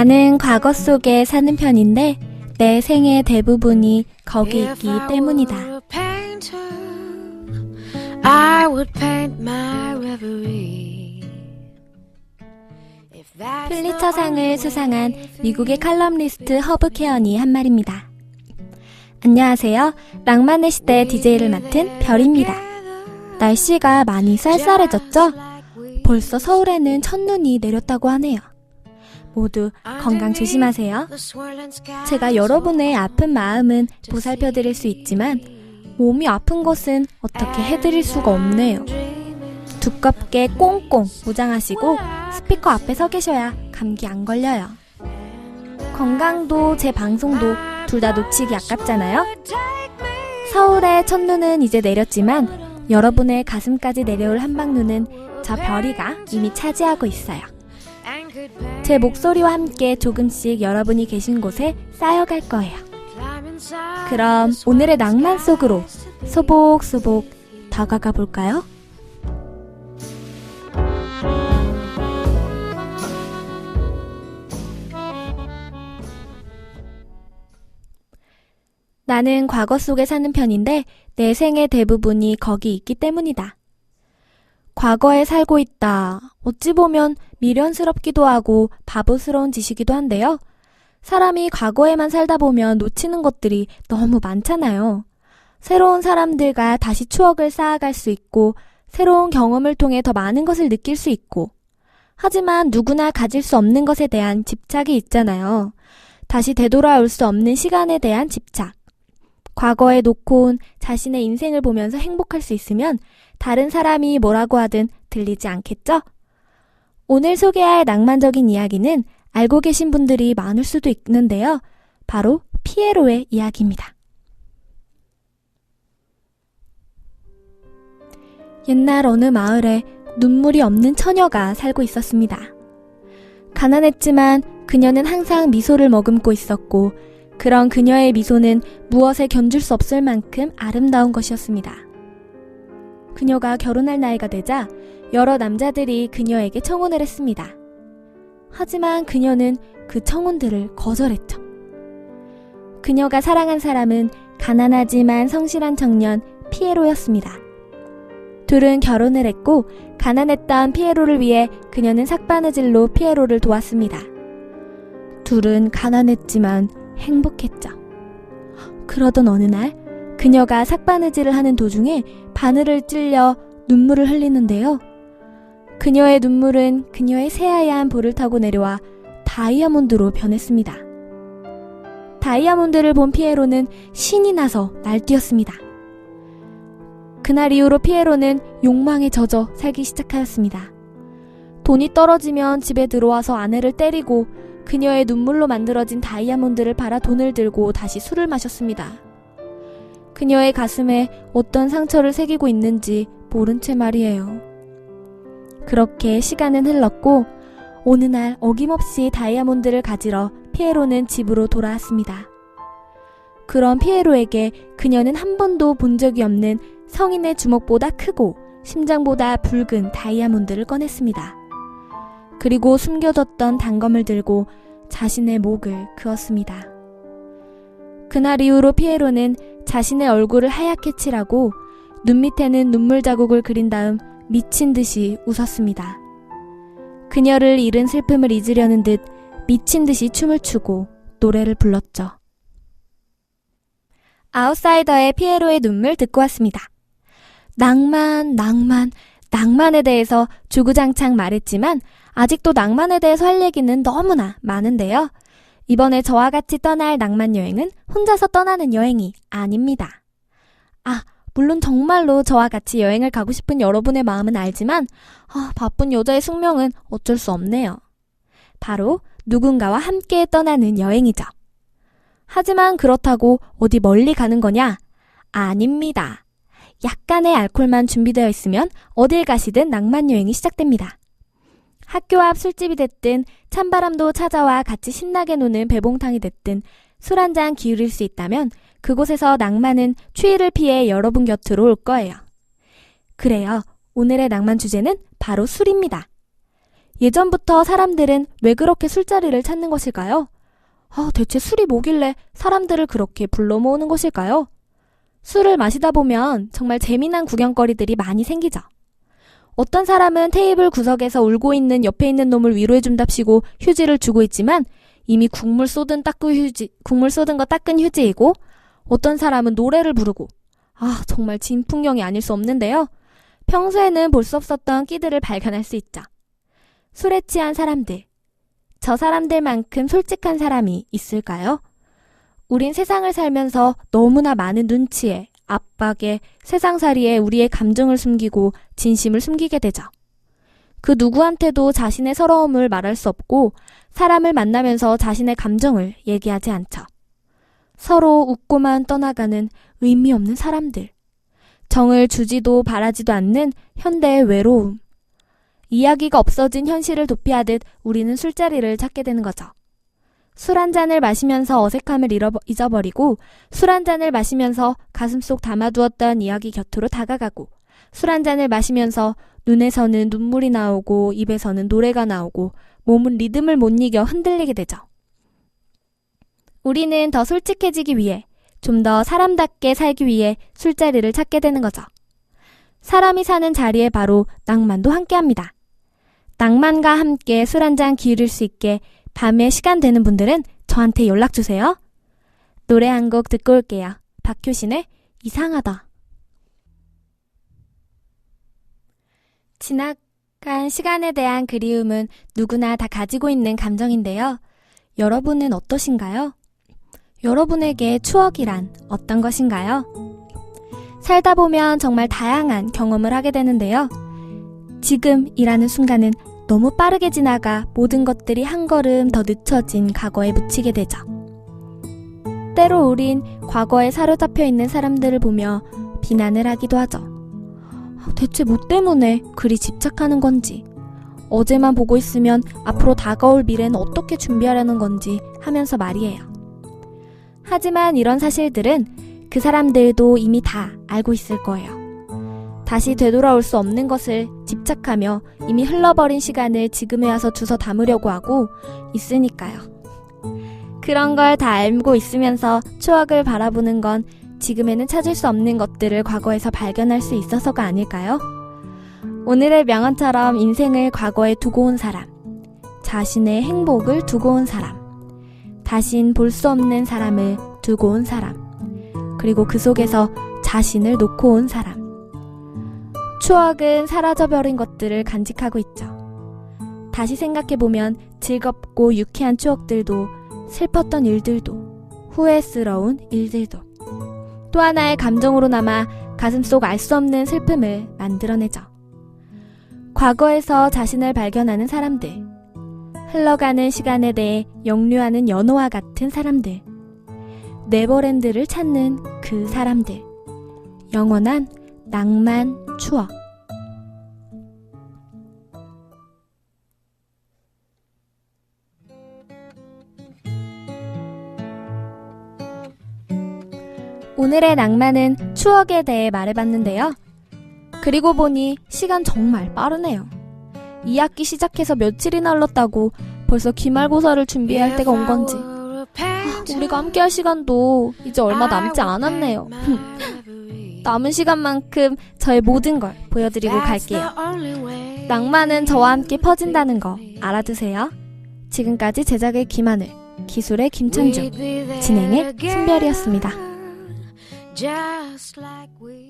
나는 과거 속에 사는 편인데 내 생의 대부분이 거기 있기 때문이다. 플리처상을 수상한 미국의 칼럼니스트 허브 케언이 한 말입니다. 안녕하세요. 낭만의 시대 DJ를 맡은 별입니다. 날씨가 많이 쌀쌀해졌죠? 벌써 서울에는 첫눈이 내렸다고 하네요. 모두 건강 조심하세요. 제가 여러분의 아픈 마음은 보살펴드릴 수 있지만 몸이 아픈 것은 어떻게 해드릴 수가 없네요. 두껍게 꽁꽁 무장하시고 스피커 앞에 서 계셔야 감기 안 걸려요. 건강도 제 방송도 둘 다 놓치기 아깝잖아요. 서울의 첫눈은 이제 내렸지만 여러분의 가슴까지 내려올 한방눈은 저 별이가 이미 차지하고 있어요. 제 목소리와 함께 조금씩 여러분이 계신 곳에 쌓여갈 거예요. 그럼 오늘의 낭만 속으로 소복소복 다가가 볼까요? 나는 과거 속에 사는 편인데 내 생의 대부분이 거기 있기 때문이다. 과거에 살고 있다. 어찌 보면 미련스럽기도 하고 바보스러운 짓이기도 한데요. 사람이 과거에만 살다 보면 놓치는 것들이 너무 많잖아요. 새로운 사람들과 다시 추억을 쌓아갈 수 있고 새로운 경험을 통해 더 많은 것을 느낄 수 있고 하지만 누구나 가질 수 없는 것에 대한 집착이 있잖아요. 다시 되돌아올 수 없는 시간에 대한 집착. 과거에 놓고 온 자신의 인생을 보면서 행복할 수 있으면 다른 사람이 뭐라고 하든 들리지 않겠죠? 오늘 소개할 낭만적인 이야기는 알고 계신 분들이 많을 수도 있는데요. 바로 피에로의 이야기입니다. 옛날 어느 마을에 눈물이 없는 처녀가 살고 있었습니다. 가난했지만 그녀는 항상 미소를 머금고 있었고 그런 그녀의 미소는 무엇에 견줄 수 없을 만큼 아름다운 것이었습니다. 그녀가 결혼할 나이가 되자 여러 남자들이 그녀에게 청혼을 했습니다. 하지만 그녀는 그 청혼들을 거절했죠. 그녀가 사랑한 사람은 가난하지만 성실한 청년 피에로였습니다. 둘은 결혼을 했고 가난했던 피에로를 위해 그녀는 삭바느질로 피에로를 도왔습니다. 둘은 가난했지만 행복했죠. 그러던 어느 날 그녀가 삭바느질을 하는 도중에 바늘을 찔려 눈물을 흘리는데요. 그녀의 눈물은 그녀의 새하얀 볼을 타고 내려와 다이아몬드로 변했습니다. 다이아몬드를 본 피에로는 신이 나서 날뛰었습니다. 그날 이후로 피에로는 욕망에 젖어 살기 시작하였습니다. 돈이 떨어지면 집에 들어와서 아내를 때리고 그녀의 눈물로 만들어진 다이아몬드를 팔아 돈을 들고 다시 술을 마셨습니다. 그녀의 가슴에 어떤 상처를 새기고 있는지 모른 채 말이에요. 그렇게 시간은 흘렀고 어느 날 어김없이 다이아몬드를 가지러 피에로는 집으로 돌아왔습니다. 그런 피에로에게 그녀는 한 번도 본 적이 없는 성인의 주먹보다 크고 심장보다 붉은 다이아몬드를 꺼냈습니다. 그리고 숨겨뒀던 단검을 들고 자신의 목을 그었습니다. 그날 이후로 피에로는 자신의 얼굴을 하얗게 칠하고 눈 밑에는 눈물 자국을 그린 다음 미친 듯이 웃었습니다. 그녀를 잃은 슬픔을 잊으려는 듯 미친 듯이 춤을 추고 노래를 불렀죠. 아웃사이더의 피에로의 눈물 듣고 왔습니다. 낭만에 대해서 주구장창 말했지만 아직도 낭만에 대해서 할 얘기는 너무나 많은데요. 이번에 저와 같이 떠날 낭만 여행은 혼자서 떠나는 여행이 아닙니다. 물론 정말로 저와 같이 여행을 가고 싶은 여러분의 마음은 알지만 바쁜 여자의 숙명은 어쩔 수 없네요. 바로 누군가와 함께 떠나는 여행이죠. 하지만 그렇다고 어디 멀리 가는 거냐? 아닙니다. 약간의 알코올만 준비되어 있으면 어딜 가시든 낭만 여행이 시작됩니다. 학교 앞 술집이 됐든 찬바람도 찾아와 같이 신나게 노는 배봉탕이 됐든 술 한 잔 기울일 수 있다면 그곳에서 낭만은 추위를 피해 여러분 곁으로 올 거예요. 그래요. 오늘의 낭만 주제는 바로 술입니다. 예전부터 사람들은 왜 그렇게 술자리를 찾는 것일까요? 대체 술이 뭐길래 사람들을 그렇게 불러 모으는 것일까요? 술을 마시다 보면 정말 재미난 구경거리들이 많이 생기죠. 어떤 사람은 테이블 구석에서 울고 있는 옆에 있는 놈을 위로해준답시고 휴지를 주고 있지만 이미 국물 쏟은 거 닦은 휴지이고, 어떤 사람은 노래를 부르고, 정말 진풍경이 아닐 수 없는데요. 평소에는 볼 수 없었던 끼들을 발견할 수 있죠. 술에 취한 사람들, 저 사람들만큼 솔직한 사람이 있을까요? 우린 세상을 살면서 너무나 많은 눈치에, 압박에, 세상살이에 우리의 감정을 숨기고 진심을 숨기게 되죠. 그 누구한테도 자신의 서러움을 말할 수 없고 사람을 만나면서 자신의 감정을 얘기하지 않죠. 서로 웃고만 떠나가는 의미 없는 사람들. 정을 주지도 바라지도 않는 현대의 외로움. 이야기가 없어진 현실을 도피하듯 우리는 술자리를 찾게 되는 거죠. 술 한 잔을 마시면서 어색함을 잊어버리고, 술 한 잔을 마시면서 가슴속 담아두었던 이야기 곁으로 다가가고, 술 한 잔을 마시면서 눈에서는 눈물이 나오고 입에서는 노래가 나오고 몸은 리듬을 못 이겨 흔들리게 되죠. 우리는 더 솔직해지기 위해, 좀 더 사람답게 살기 위해 술자리를 찾게 되는 거죠. 사람이 사는 자리에 바로 낭만도 함께합니다. 낭만과 함께 술 한 잔 기울일 수 있게 밤에 시간 되는 분들은 저한테 연락주세요. 노래 한 곡 듣고 올게요. 박효신의 이상하다. 지나간 시간에 대한 그리움은 누구나 다 가지고 있는 감정인데요. 여러분은 어떠신가요? 여러분에게 추억이란 어떤 것인가요? 살다 보면 정말 다양한 경험을 하게 되는데요. 지금이라는 순간은 너무 빠르게 지나가 모든 것들이 한 걸음 더 늦춰진 과거에 묻히게 되죠. 때로 우린 과거에 사로잡혀 있는 사람들을 보며 비난을 하기도 하죠. 대체 뭐 때문에 그리 집착하는 건지, 어제만 보고 있으면 앞으로 다가올 미래는 어떻게 준비하려는 건지 하면서 말이에요. 하지만 이런 사실들은 그 사람들도 이미 다 알고 있을 거예요. 다시 되돌아올 수 없는 것을 집착하며 이미 흘러버린 시간을 지금에 와서 주워 담으려고 하고 있으니까요. 그런 걸 다 알고 있으면서 추억을 바라보는 건 지금에는 찾을 수 없는 것들을 과거에서 발견할 수 있어서가 아닐까요? 오늘의 명언처럼 인생을 과거에 두고 온 사람, 자신의 행복을 두고 온 사람, 다신 볼 수 없는 사람을 두고 온 사람, 그리고 그 속에서 자신을 놓고 온 사람. 추억은 사라져버린 것들을 간직하고 있죠. 다시 생각해보면 즐겁고 유쾌한 추억들도, 슬펐던 일들도, 후회스러운 일들도 또 하나의 감정으로 남아 가슴속 알 수 없는 슬픔을 만들어내죠. 과거에서 자신을 발견하는 사람들, 흘러가는 시간에 대해 역류하는 연호와 같은 사람들, 네버랜드를 찾는 그 사람들, 영원한 낭만 추억. 오늘의 낭만은 추억에 대해 말해봤는데요. 그리고 보니 시간 정말 빠르네요. 2학기 시작해서 며칠이나 흘렀다고 벌써 기말고사를 준비할 때가 온 건지, 우리가 함께할 시간도 이제 얼마 남지 않았네요. 남은 시간만큼 저의 모든 걸 보여드리고 갈게요. 낭만은 저와 함께 퍼진다는 거 알아두세요. 지금까지 제작의 김하늘, 기술의 김천중, 진행의 신별이었습니다. Just like we